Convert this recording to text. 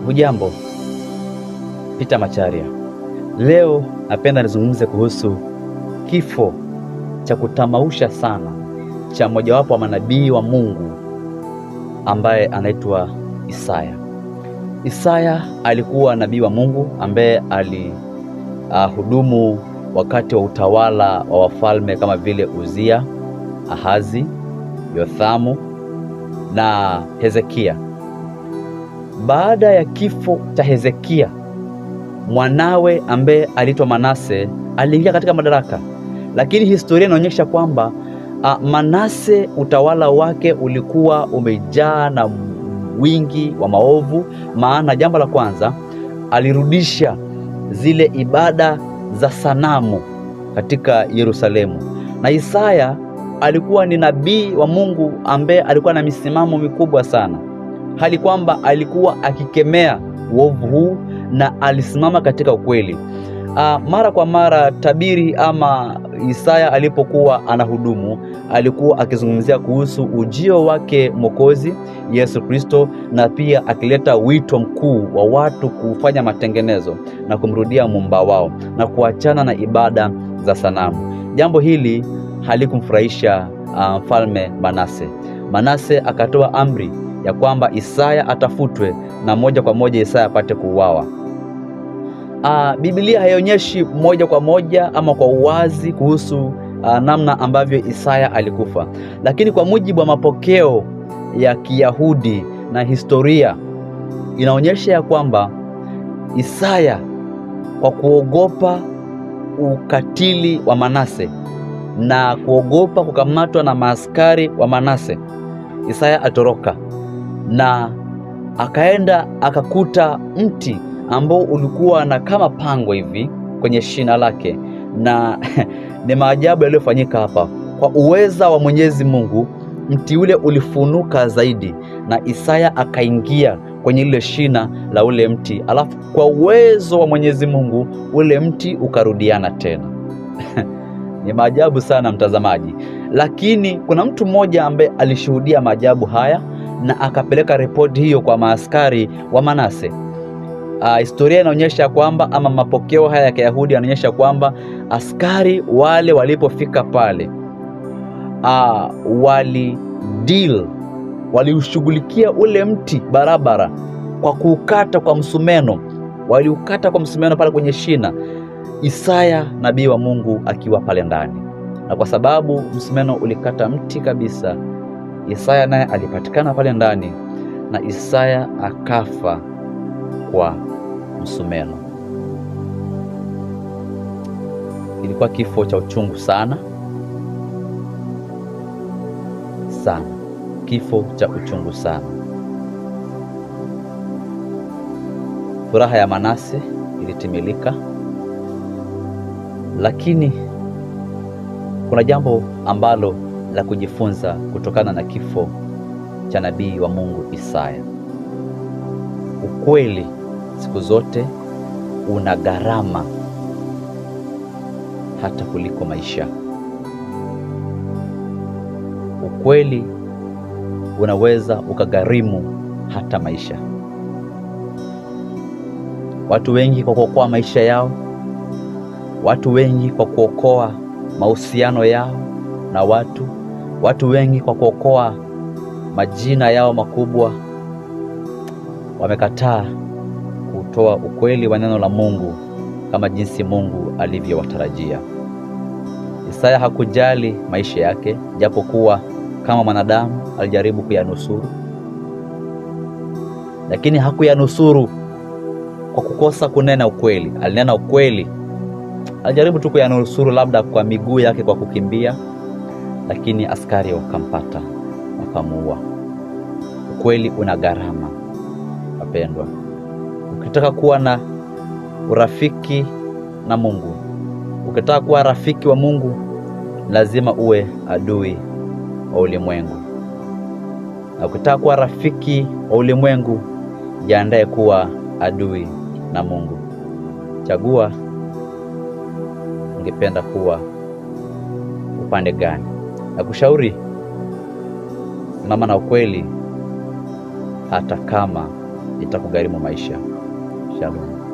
Hujambo, Peter Macharia. Leo napenda nizungumze kuhusu kifo cha kutamausha sana cha mojawapo wa manabii wa Mungu ambaye anaitwa Isaya. Isaya alikuwa nabii wa Mungu ambaye alihudumu wakati wa utawala wa wafalme kama vile Uzia, Ahazi, Yothamu na Hezekia. Baada ya kifo cha Hezekia, mwanawe ambaye aliitwa Manase aliingia katika madaraka. Lakini historia inaonyesha kwamba Manase utawala wake ulikuwa umejaa na wingi wa maovu. Maana jambo la kwanza, alirudisha zile ibada za sanamu katika Yerusalemu. Na Isaya alikuwa ni nabii wa Mungu ambaye alikuwa na misimamo mikubwa sana, hali kwamba alikuwa akikemea uovu huu na alisimama katika ukweli. Mara kwa mara tabiri ama Isaya alipokuwa anahudumu, alikuwa akizungumzia kuhusu ujio wake Mwokozi Yesu Kristo, na pia akileta wito mkuu wa watu kufanya matengenezo na kumrudia Muumba wao na kuachana na ibada za sanamu. Jambo hili halikumfurahisha mfalme Manase. Manase akatoa amri ya kwamba Isaya atafutwe na moja kwa moja Isaya apate kuuawa. Biblia haionyeshi moja kwa moja ama kwa uwazi kuhusu namna ambavyo Isaya alikufa, lakini kwa mujibu wa mapokeo ya Kiyahudi na historia inaonyesha ya kwamba Isaya, kwa kuogopa ukatili wa Manase na kuogopa kukamatwa na maaskari wa Manase, Isaya atoroka na akaenda akakuta mti ambao ulikuwa na kama pango hivi kwenye shina lake. Na ni maajabu yaliyofanyika hapa. Kwa uweza wa Mwenyezi Mungu, mti ule ulifunuka zaidi na Isaya akaingia kwenye ile shina la ule mti, alafu kwa uwezo wa Mwenyezi Mungu ule mti ukarudiana tena. Ni maajabu sana mtazamaji. Lakini kuna mtu mmoja ambaye alishuhudia maajabu haya na akapeleka ripoti hiyo kwa maaskari wa Manase. Historia inaonyesha kwamba, ama mapokeo haya ya Kiyahudi yanaonyesha kwamba askari wale walipofika pale, waliushughulikia ule mti barabara kwa kuukata kwa msumeno. Waliukata kwa msumeno pale kwenye shina, Isaya nabii wa Mungu akiwa pale ndani. Na kwa sababu msumeno ulikata mti kabisa, Isaya naye alipatikana pale ndani na Isaya akafa kwa msumeno. Ilikuwa kifo cha uchungu sana sana, kifo cha uchungu sana. Furaha ya Manase ilitimilika, lakini kuna jambo ambalo la kujifunza kutokana na kifo cha nabii wa Mungu Isaya. Ukweli siku zote una gharama hata kuliko maisha. Ukweli unaweza ukagharimu hata maisha. Watu wengi kwa kuokoa maisha yao, watu wengi kwa kuokoa mahusiano yao na watu wengi kwa kuokoa majina yao makubwa, wamekataa kutoa ukweli wa neno la Mungu kama jinsi Mungu alivyowatarajia. Isaya hakujali maisha yake, japokuwa kama mwanadamu alijaribu kuyanusuru, lakini hakuyanusuru kwa kukosa kunena ukweli. Alinena ukweli, alijaribu tu kuyanusuru labda kwa miguu yake kwa kukimbia, lakini askari wakampata wakamuua. Ukweli una gharama wapendwa. Ukitaka kuwa na urafiki na Mungu, ukitaka kuwa rafiki wa Mungu, lazima uwe adui wa ulimwengu. Na ukitaka kuwa rafiki wa ulimwengu, jiandae kuwa adui na Mungu. Chagua, ungependa kuwa upande gani? Nakushauri simama na ukweli hata kama itakugharimu maisha. Shalom.